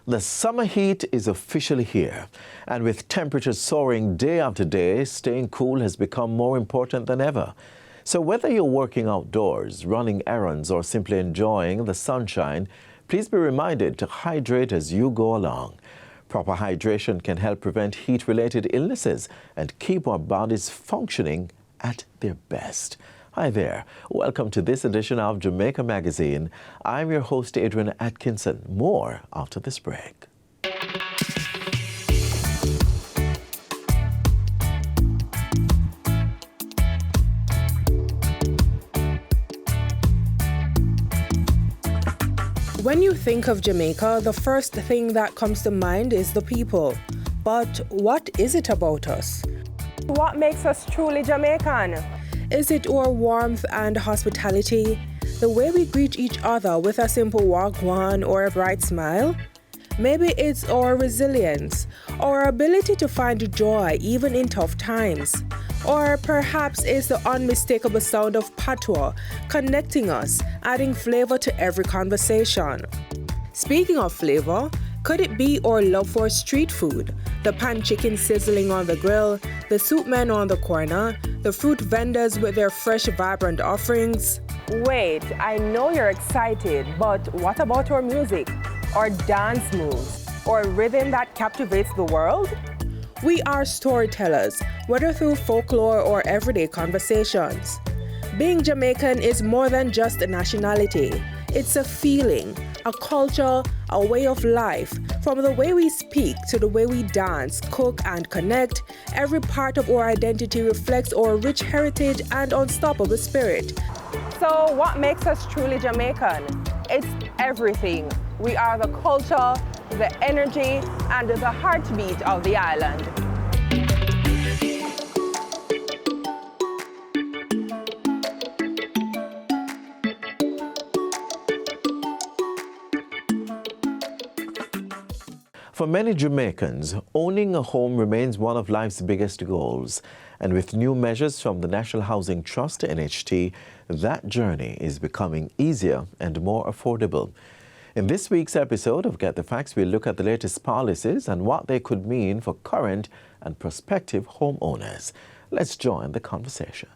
The summer heat is officially here, and with temperatures soaring day after day, staying cool has become more important than ever. So whether you're working outdoors, running errands, or simply enjoying the sunshine, please be reminded to hydrate as you go along. Proper hydration can help prevent heat-related illnesses and keep our bodies functioning at their best. Hi there. Welcome to this edition of Jamaica Magazine. I'm your host, Adrian Atkinson. More after this break. When you think of Jamaica, the first thing that comes to mind is the people. But what is it about us? What makes us truly Jamaican? Is it our warmth and hospitality? The way we greet each other with a simple wagwan or a bright smile? Maybe it's our resilience, our ability to find joy even in tough times. Or perhaps it's the unmistakable sound of patois connecting us, adding flavor to every conversation. Speaking of flavor, could it be our love for street food? The pan chicken sizzling on the grill, the soup men on the corner, the fruit vendors with their fresh, vibrant offerings. Wait, I know you're excited, but what about our music, our dance moves, or rhythm that captivates the world? We are storytellers, whether through folklore or everyday conversations. Being Jamaican is more than just a nationality. It's a feeling, a culture, a way of life. From the way we speak to the way we dance, cook, and connect, every part of our identity reflects our rich heritage and unstoppable spirit. So what makes us truly Jamaican? It's everything. We are the culture, the energy, and the heartbeat of the island. For many Jamaicans, owning a home remains one of life's biggest goals. And with new measures from the National Housing Trust, NHT, that journey is becoming easier and more affordable. In this week's episode of Get the Facts, we'll look at the latest policies and what they could mean for current and prospective homeowners. Let's join the conversation.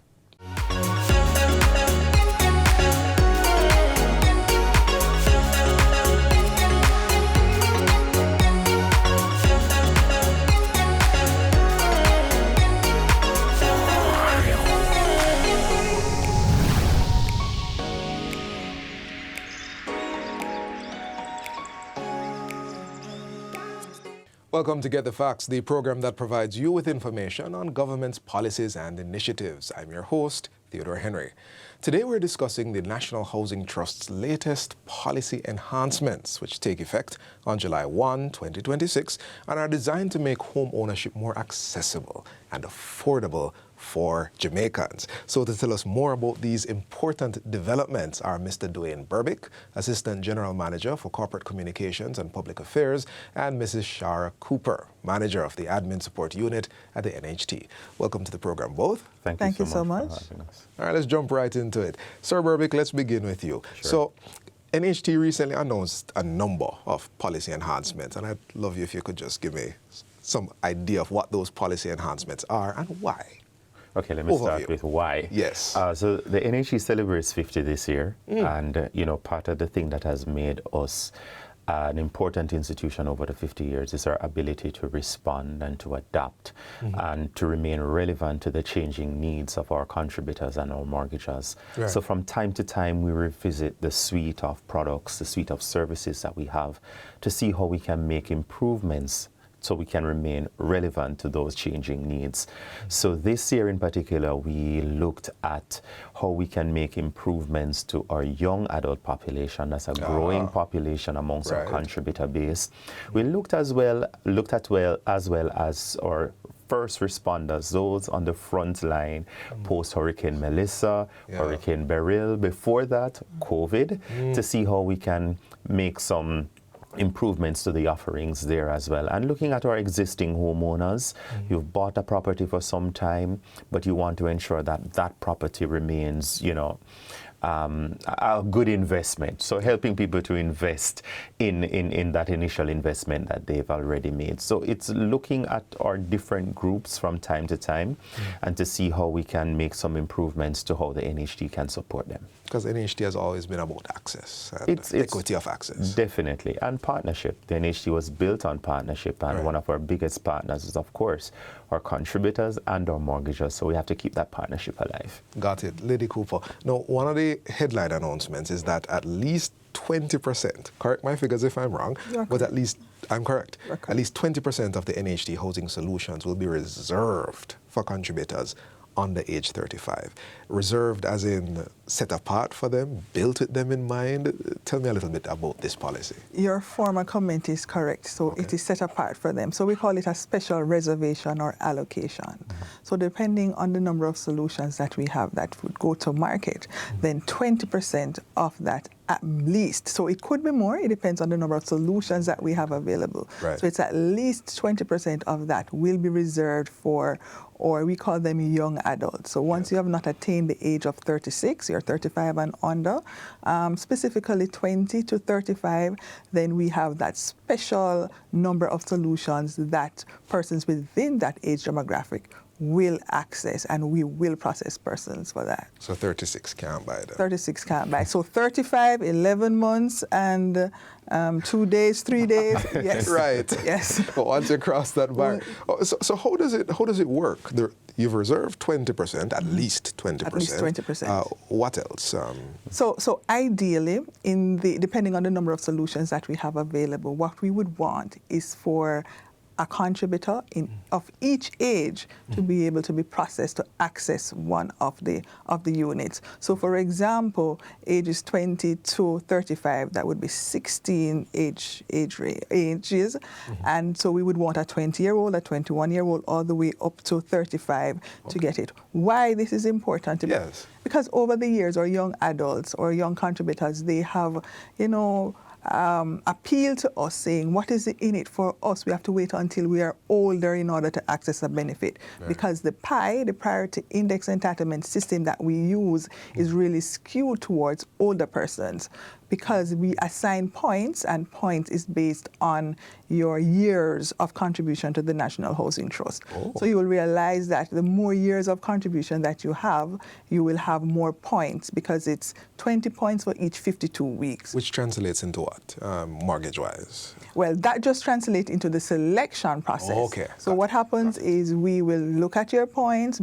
Welcome to Get the Facts, the program that provides you with information on government's policies and initiatives. I'm your host, Theodore Henry. Today we're discussing the National Housing Trust's latest policy enhancements, which take effect on July 1, 2026, and are designed to make home ownership more accessible and affordable for Jamaicans. So to tell us more about these important developments are Mr. Dwayne Burbick, Assistant General Manager for Corporate Communications and Public Affairs, and Mrs. Shara Cooper, Manager of the Admin Support Unit at the NHT. Welcome to the program, both. Thank you so much. All right, let's jump right into it. Sir Burbick, let's begin with you. Sure. So, NHT recently announced a number of policy enhancements, and I'd love you if you could just give me some idea of what those policy enhancements are and why. Okay, let me start with why. Yes. So the NHE celebrates 50 this year, and part of the thing that has made us an important institution over the 50 years is our ability to respond and to adapt and to remain relevant to the changing needs of our contributors and our mortgagors. Right. So from time to time, we revisit the suite of products, the suite of services that we have to see how we can make improvements so we can remain relevant to those changing needs. So this year in particular, we looked at how we can make improvements to our young adult population. That's a growing population amongst our contributor base. We looked as well as our first responders, those on the front line post Hurricane Melissa, Hurricane Beryl, before that, COVID, to see how we can make some improvements to the offerings there as well. And looking at our existing homeowners, you've bought a property for some time, but you want to ensure that that property remains, a good investment. So helping people to invest in that initial investment that they've already made. So it's looking at our different groups from time to time and to see how we can make some improvements to how the NHT can support them. Because NHT has always been about access and equity of access. Definitely. And partnership. The NHT was built on partnership, and one of our biggest partners is, of course, our contributors and our mortgagers. So we have to keep that partnership alive. Got it. Lady Cooper. Now, one of the headline announcements is that at least 20%, correct my figures if I'm wrong, but at least, I'm correct, at least 20% of the NHT housing solutions will be reserved for contributors under age 35. Reserved as in set apart for them, built with them in mind. Tell me a little bit about this policy. Your former comment is correct. So it is set apart for them. So we call it a special reservation or allocation. So depending on the number of solutions that we have that would go to market, then 20% of that at least. So it could be more. It depends on the number of solutions that we have available. So it's at least 20% of that will be reserved for, or we call them young adults. So once you have not attained the age of 36, you're 35 and under, specifically 20 to 35, then we have that special number of solutions that persons within that age demographic will access, and we will process persons for that. So 36 can't buy them. 36 can't buy. So 35, 11 months, and 2 days, 3 days. Yes. Right. Yes. But once you cross that bar, so how does it work? You've reserved 20%, at least 20%. At least 20%. What else? So ideally, depending on the number of solutions that we have available, what we would want is for a contributor of each age to be able to be processed to access one of the units. So for example, ages 20 to 35, that would be 16 ages. And so we would want a 20-year-old, a 21-year-old, all the way up to 35 to get it. Why this is important? Yes. Because over the years, our young adults or young contributors, they have, appeal to us saying, what is in it for us? We have to wait until we are older in order to access a benefit. Because the PI, the Priority Index Entitlement System that we use, is really skewed towards older persons, because we assign points, and points is based on your years of contribution to the National Housing Trust. So you will realize that the more years of contribution that you will have more points, because it's 20 points for each 52 weeks. Which translates into what, mortgage-wise? Well, that just translates into the selection process. So what happens is we will look at your points,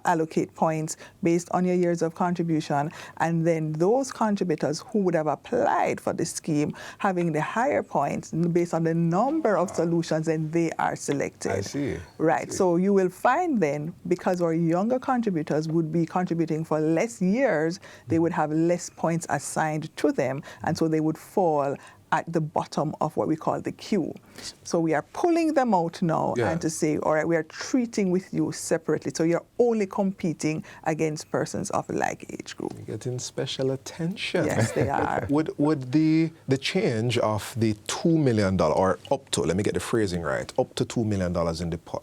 allocate points based on your years of contribution, and then those contributors who would have applied for the scheme having the higher points based on the number of solutions, and they are selected. I see. Right. So you will find then, because our younger contributors would be contributing for less years, they would have less points assigned to them, and so they would fall at the bottom of what we call the queue. So we are pulling them out now and to say, all right, we are treating with you separately. So you're only competing against persons of a like age group. You're getting special attention. Yes, they are. Would the change of the $2 million, or up to, let me get the phrasing right, up to $2 million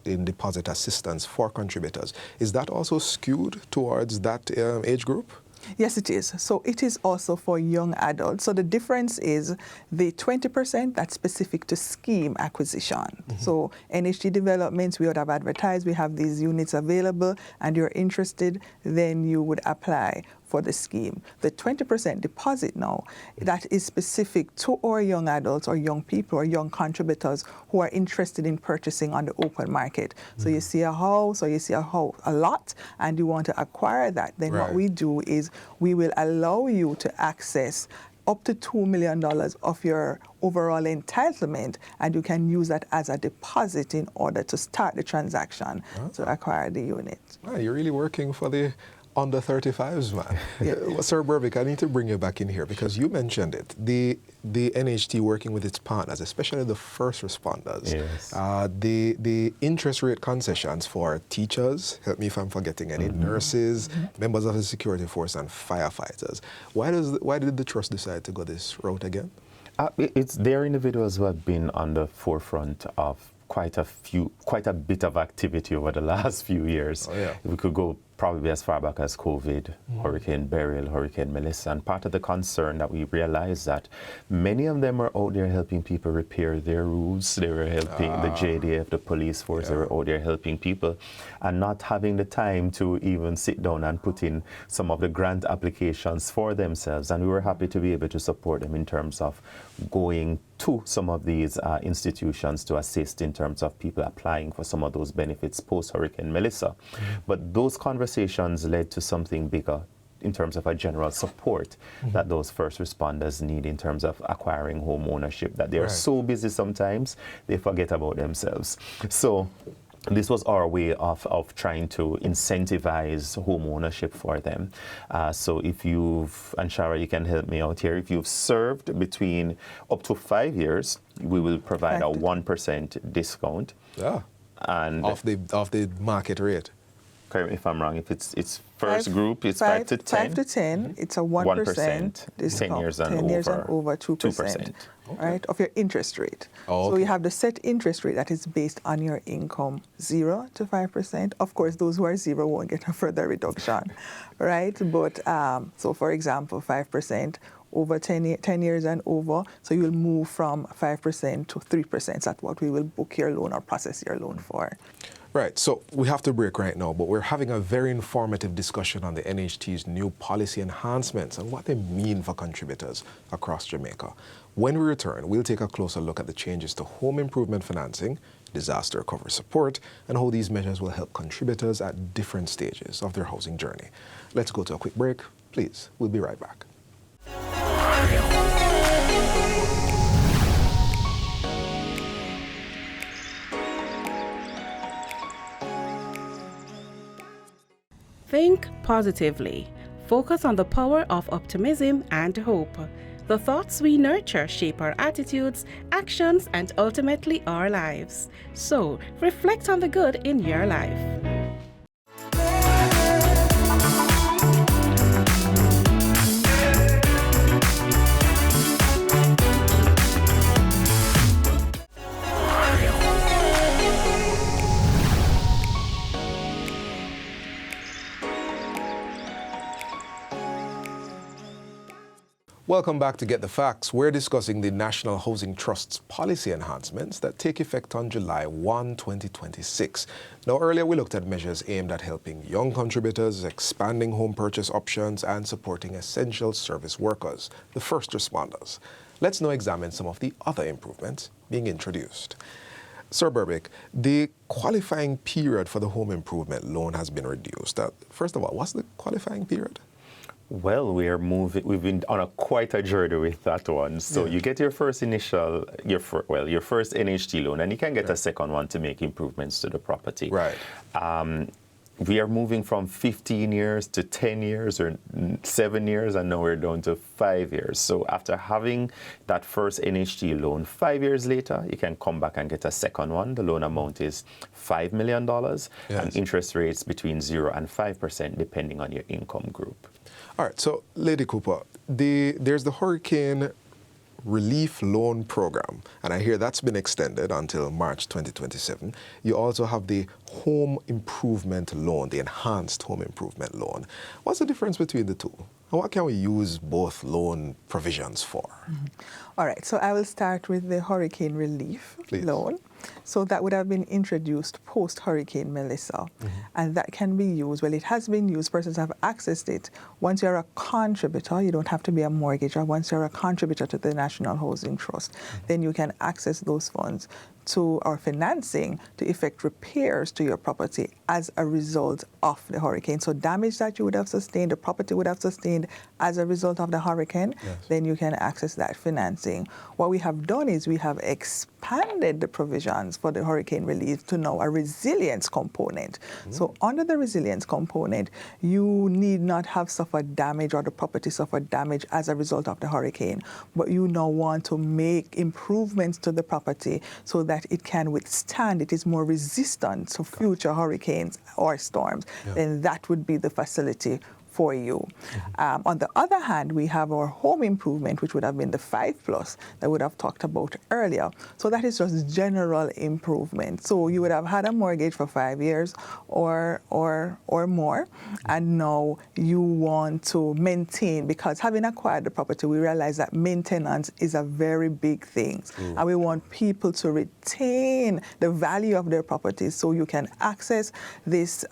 in deposit assistance for contributors, is that also skewed towards that age group? Yes, it is. So it is also for young adults. So the difference is the 20% that's specific to scheme acquisition. So NHT developments, we would have advertised, we have these units available, and you're interested, then you would apply for the scheme. The 20% deposit now, that is specific to our young adults or young people or young contributors who are interested in purchasing on the open market. So you see a house, or you see a lot, and you want to acquire that, then what we do is we will allow you to access up to $2 million of your overall entitlement, and you can use that as a deposit in order to start the transaction to acquire the unit. You're really working for the under 35s, man. Sir Berwick, I need to bring you back in here, because you mentioned it. The NHT working with its partners, especially the first responders, the interest rate concessions for teachers, help me if I'm forgetting any, nurses, members of the security force, and firefighters. Why did the trust decide to go this route again? They're individuals who have been on the forefront of quite a bit of activity over the last few years. We could go probably as far back as COVID, Hurricane Beryl, Hurricane Melissa. And part of the concern that we realized that many of them were out there helping people repair their roofs. They were helping the JDF, the police force. They were out there helping people and not having the time to even sit down and put in some of the grant applications for themselves. And we were happy to be able to support them in terms of going to some of these institutions to assist in terms of people applying for some of those benefits post-Hurricane Melissa. But those conversations led to something bigger in terms of a general support that those first responders need in terms of acquiring home ownership, that they are so busy sometimes they forget about themselves. So this was our way of trying to incentivize home ownership for them. So if you've, and Shara, you can help me out here, if you've served between up to 5 years, we will provide a 1% discount. And off the market rate. Correct me if I'm wrong, if it's first group, it's 5 to 10. 5 to 10, it's a 1% discount. 10 years and 10 years and over 2%. 2%. Right, of your interest rate. So you have the set interest rate that is based on your income, 0 to 5%. Of course, those who are 0 won't get a further reduction, right? But so, for example, 5% over 10 years and over. So you'll move from 5% to 3%. That's what we will book your loan or process your loan for. Right, so we have to break right now, but we're having a very informative discussion on the NHT's new policy enhancements and what they mean for contributors across Jamaica. When we return, we'll take a closer look at the changes to home improvement financing, disaster recovery support, and how these measures will help contributors at different stages of their housing journey. Let's go to a quick break. Please, we'll be right back. Think positively. Focus on the power of optimism and hope. The thoughts we nurture shape our attitudes, actions, and ultimately our lives. So, reflect on the good in your life. Welcome back to Get the Facts. We're discussing the National Housing Trust's policy enhancements that take effect on July 1, 2026. Now, earlier we looked at measures aimed at helping young contributors, expanding home purchase options, and supporting essential service workers, the first responders. Let's now examine some of the other improvements being introduced. Sir Berbick, the qualifying period for the home improvement loan has been reduced. First of all, what's the qualifying period? Well, we've been on quite a journey with that one. So you get your first initial, your first NHT loan, and you can get a second one to make improvements to the property. Right. We are moving from 15 years to 10 years or 7 years, and now we're down to 5 years. So after having that first NHT loan, 5 years later, you can come back and get a second one. The loan amount is $5 million, and interest rates between 0 and 5%, depending on your income group. All right, so Lady Cooper, there's the Hurricane Relief Loan Program, and I hear that's been extended until March 2027. You also have the Home Improvement Loan, the Enhanced Home Improvement Loan. What's the difference between the two? And what can we use both loan provisions for? All right, so I will start with the Hurricane Relief Loan. So that would have been introduced post-Hurricane Melissa. And that can be used, well, it has been used, persons have accessed it. Once you're a contributor, you don't have to be a mortgager. Once you're a contributor to the National Housing Trust, then you can access those funds to our financing to effect repairs to your property as a result of the hurricane. So damage that you would have sustained, the property would have sustained as a result of the hurricane, then you can access that financing. What we have done is we have expanded the provisions for the hurricane relief to now a resilience component. So under the resilience component, you need not have suffered damage or the property suffered damage as a result of the hurricane, but you now want to make improvements to the property so that it can withstand, it is more resistant to future hurricanes or storms, then that would be the facility for you. On the other hand, we have our home improvement, which would have been the 5+ that we would have talked about earlier. So that is just general improvement. So you would have had a mortgage for 5 years or more, and now you want to maintain, because having acquired the property, we realize that maintenance is a very big thing. And we want people to retain the value of their properties, so you can access this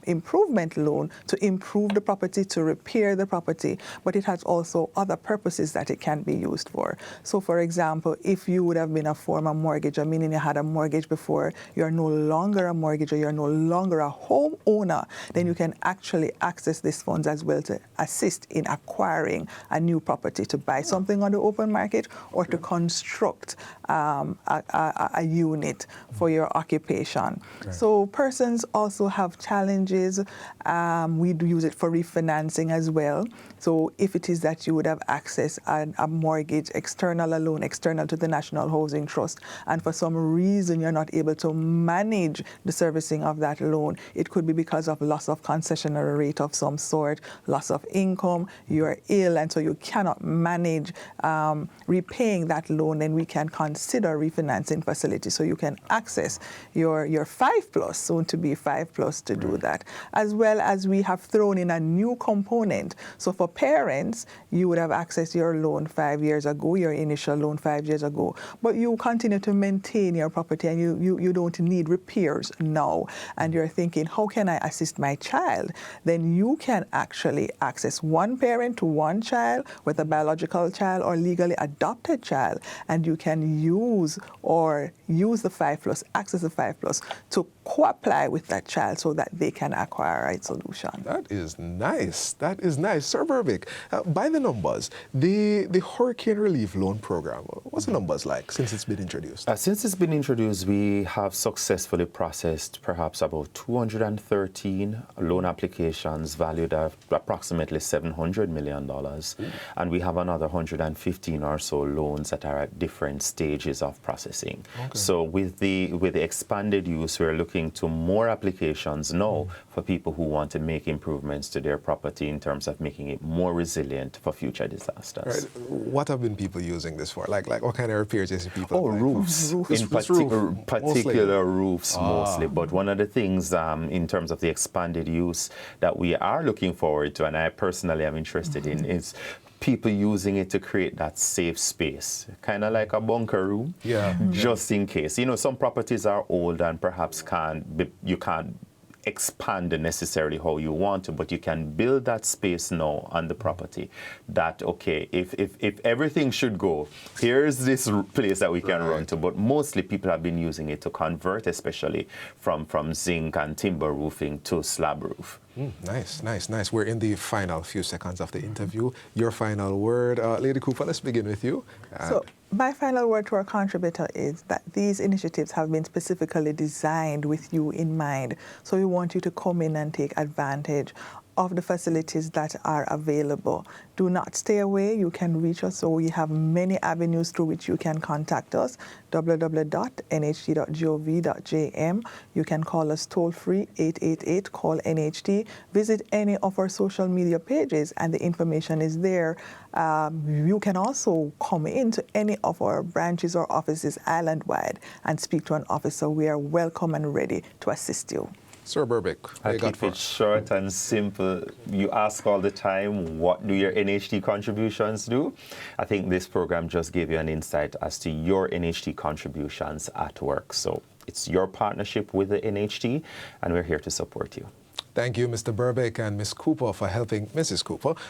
improvement loan to improve the property, to repair the property, but it has also other purposes that it can be used for. So for example, if you would have been a former mortgager, meaning you had a mortgage before, you're no longer a mortgager, you're no longer a homeowner, then you can actually access these funds as well to assist in acquiring a new property, to buy something on the open market or to construct a unit for your occupation. Right. So persons also have challenges. We do use it for refinancing as well. So if it is that you would have access a mortgage, external loan, external to the National Housing Trust, and for some reason you're not able to manage the servicing of that loan, it could be because of loss of concessionary rate of some sort, loss of income, you're ill, and so you cannot manage repaying that loan, then we can consider refinancing facility. So you can access your 5+, soon to be 5+, to do that. As well as we have thrown in a new component. So for parents, you would have accessed your loan 5 years ago, your initial loan 5 years ago, but you continue to maintain your property and you don't need repairs now. And you're thinking, how can I assist my child? Then you can actually access one parent to one child, with a biological child or legally adopted child, and you can use the 5+, access the 5+, to co-apply with that child so that they can acquire a right solution. That is nice. That is nice. Sir Berbick, by the numbers, the Hurricane Relief Loan Program, what's the numbers like since it's been introduced? Since it's been introduced, we have successfully processed perhaps about 213 loan applications valued at approximately $700 million. And we have another 115 or so loans that are at different stages of processing. Okay. So with the expanded use, we're looking to more applications now for people who want to make improvements to their property in terms of making it more resilient for future disasters. Right. What have been people using this for? Like what kind of repairs do people? Oh, roofs. In particular, roofs mostly. But one of the things in terms of the expanded use that we are looking forward to, and I personally am interested in, is people using it to create that safe space, kind of like a bunker room, just in case. You know, some properties are old and perhaps you can't expand necessarily how you want to, but you can build that space now on the property that, okay, if everything should go, here's this place that we can run to. But mostly people have been using it to convert, especially from zinc and timber roofing to slab roof. Nice. We're in the final few seconds of the interview. Your final word. Lady Cooper, let's begin with you. So my final word to our contributor is that these initiatives have been specifically designed with you in mind. So we want you to come in and take advantage of the facilities that are available. Do not stay away. You can reach us. So we have many avenues through which you can contact us. www.nht.gov.jm. You can call us toll free 888 call NHT. Visit any of our social media pages and the information is there. You can also come into any of our branches or offices island-wide and speak to an officer. We are welcome and ready to assist you. Sir Berbick, I keep it short and simple. You ask all the time, what do your NHT contributions do? I think this program just gave you an insight as to your NHT contributions at work. So it's your partnership with the NHT, and we're here to support you. Thank you, Mr. Berbick and Mrs. Cooper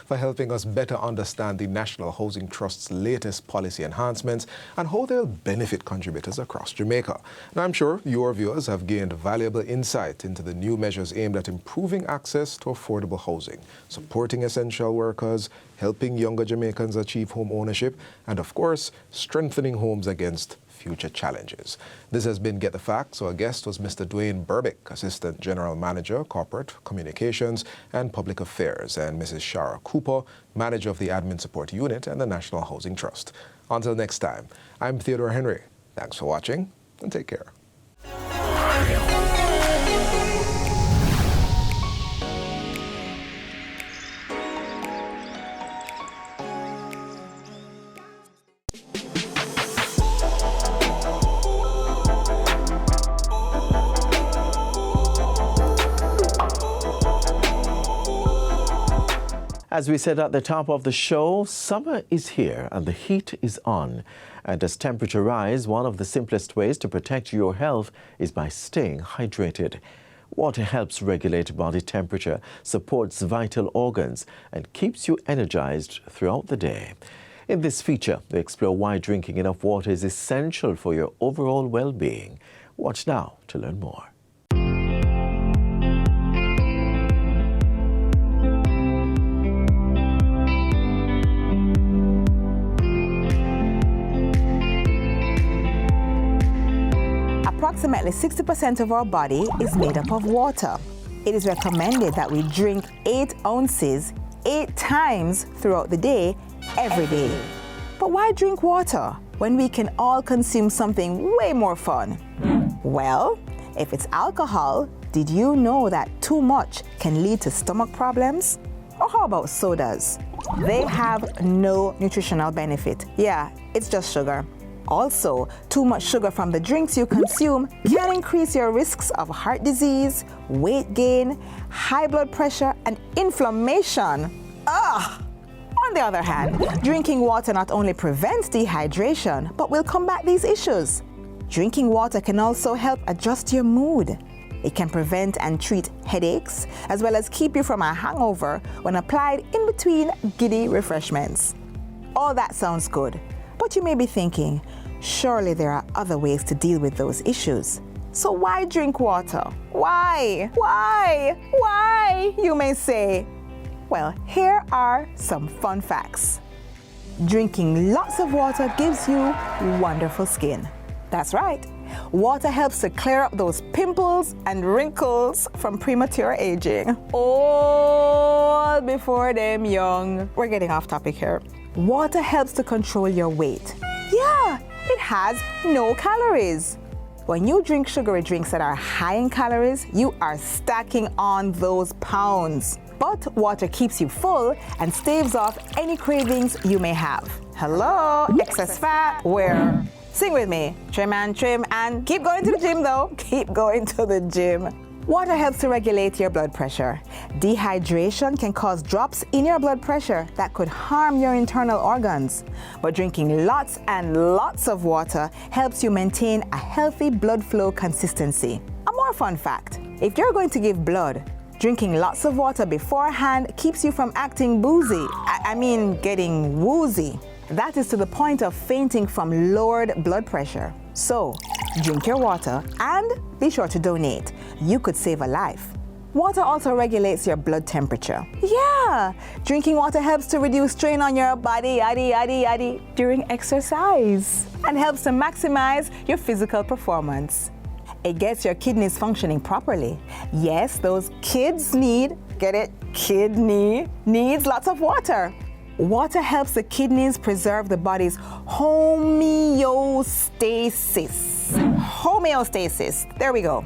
for helping us better understand the National Housing Trust's latest policy enhancements and how they'll benefit contributors across Jamaica. Now, I'm sure your viewers have gained valuable insight into the new measures aimed at improving access to affordable housing, supporting essential workers, helping younger Jamaicans achieve home ownership, and of course, strengthening homes against future challenges. This has been Get the Facts. Our guest was Mr. Dwayne Berbick, Assistant General Manager, Corporate Communications and Public Affairs, and Mrs. Shara Cooper, Manager of the Admin Support Unit and the National Housing Trust. Until next time, I'm Theodore Henry. Thanks for watching and take care. As we said at the top of the show, summer is here and the heat is on. And as temperature rise, one of the simplest ways to protect your health is by staying hydrated. Water helps regulate body temperature, supports vital organs, and keeps you energized throughout the day. In this feature, we explore why drinking enough water is essential for your overall well-being. Watch now to learn more. Approximately 60% of our body is made up of water. It is recommended that we drink 8 ounces 8 times throughout the day, every day. But why drink water when we can all consume something way more fun? Well, if it's alcohol, did you know that too much can lead to stomach problems? Or how about sodas? They have no nutritional benefit. Yeah, it's just sugar. Also, too much sugar from the drinks you consume can increase your risks of heart disease, weight gain, high blood pressure, and inflammation. Ugh! On the other hand, drinking water not only prevents dehydration, but will combat these issues. Drinking water can also help adjust your mood. It can prevent and treat headaches, as well as keep you from a hangover when applied in between giddy refreshments. All that sounds good. But you may be thinking, surely there are other ways to deal with those issues. So why drink water? Why? Why? You may say. Well, here are some fun facts. Drinking lots of water gives you wonderful skin. That's right. Water helps to clear up those pimples and wrinkles from premature aging. All before them young. We're getting off topic here. Water helps to control your weight. Yeah, it has no calories. When you drink sugary drinks that are high in calories, you are stacking on those pounds. But water keeps you full and staves off any cravings you may have. Hello, excess fat, where? Sing with me, trim and keep going to the gym though. Keep going to the gym. Water helps to regulate your blood pressure. Dehydration can cause drops in your blood pressure that could harm your internal organs. But drinking lots and lots of water helps you maintain a healthy blood flow consistency. A more fun fact, if you're going to give blood, drinking lots of water beforehand keeps you from acting boozy. Getting woozy. That is to the point of fainting from lowered blood pressure. So, drink your water and be sure to donate. You could save a life. Water also regulates your blood temperature. Yeah, drinking water helps to reduce strain on your body during exercise and helps to maximize your physical performance. It gets your kidneys functioning properly. Yes, those kids need, get it? Kidney needs lots of water. Water helps the kidneys preserve the body's homeostasis. There we go.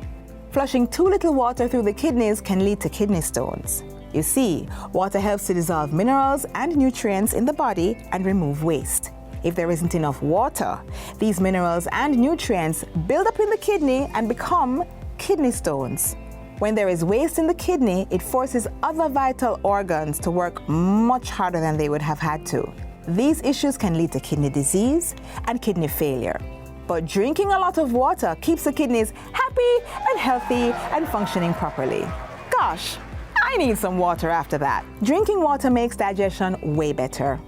Flushing too little water through the kidneys can lead to kidney stones. You see, water helps to dissolve minerals and nutrients in the body and remove waste. If there isn't enough water, these minerals and nutrients build up in the kidney and become kidney stones. When there is waste in the kidney, it forces other vital organs to work much harder than they would have had to. These issues can lead to kidney disease and kidney failure. But drinking a lot of water keeps the kidneys happy and healthy and functioning properly. Gosh, I need some water after that. Drinking water makes digestion way better.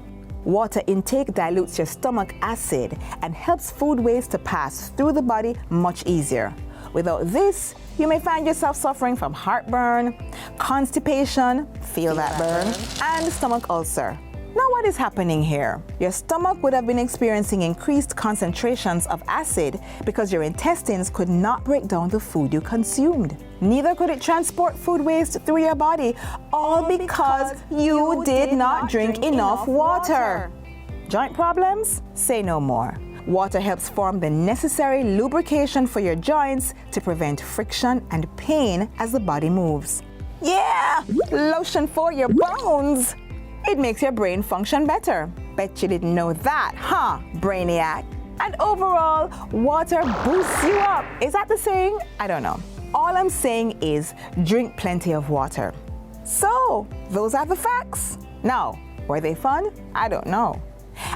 Water intake dilutes your stomach acid and helps food waste to pass through the body much easier. Without this, you may find yourself suffering from heartburn, constipation, feel that burn, and stomach ulcer. Now what is happening here? Your stomach would have been experiencing increased concentrations of acid because your intestines could not break down the food you consumed. Neither could it transport food waste through your body, all because you did not drink enough water. Joint problems? Say no more. Water helps form the necessary lubrication for your joints to prevent friction and pain as the body moves. Yeah, lotion for your bones. It makes your brain function better. Bet you didn't know that, huh, brainiac? And overall, water boosts you up. Is that the saying? I don't know. All I'm saying is drink plenty of water. So, those are the facts. Now, were they fun? I don't know.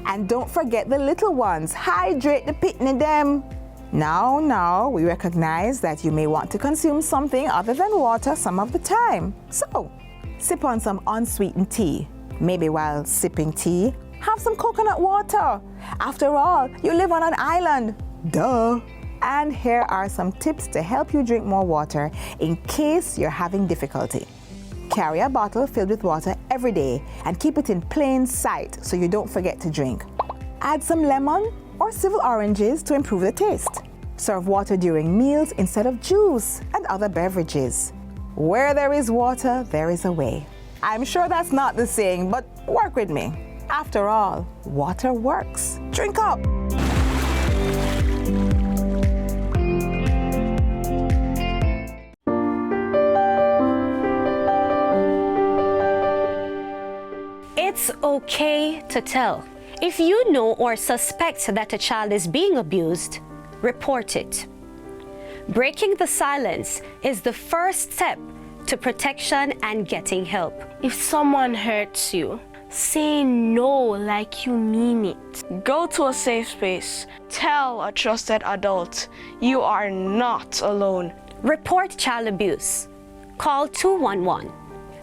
And don't forget the little ones. Hydrate the pitney them. Now, we recognize that you may want to consume something other than water some of the time. So, sip on some unsweetened tea. Maybe while sipping tea, have some coconut water. After all, you live on an island. Duh. And here are some tips to help you drink more water in case you're having difficulty. Carry a bottle filled with water every day and keep it in plain sight so you don't forget to drink. Add some lemon or civil oranges to improve the taste. Serve water during meals instead of juice and other beverages. Where there is water, there is a way. I'm sure that's not the saying, but work with me. After all, water works. Drink up. It's okay to tell. If you know or suspect that a child is being abused, report it. Breaking the silence is the first step to protection and getting help. If someone hurts you, say no like you mean it. Go to a safe space. Tell a trusted adult you are not alone. Report child abuse. Call 211.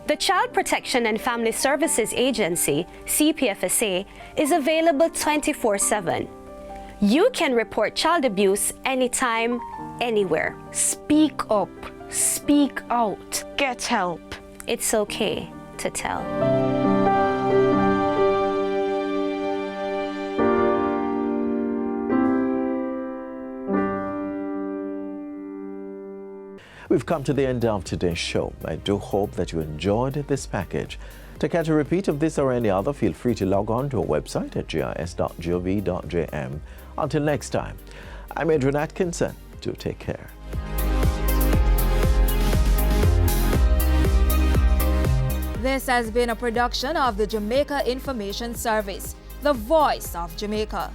The Child Protection and Family Services Agency, CPFSA, is available 24/7. You can report child abuse anytime, anywhere. Speak up. Speak out. Get help. It's okay to tell. We've come to the end of today's show. I do hope that you enjoyed this package. To catch a repeat of this or any other, feel free to log on to our website at jis.gov.jm. Until next time, I'm Adrian Atkinson. Do take care. This has been a production of the Jamaica Information Service, the voice of Jamaica.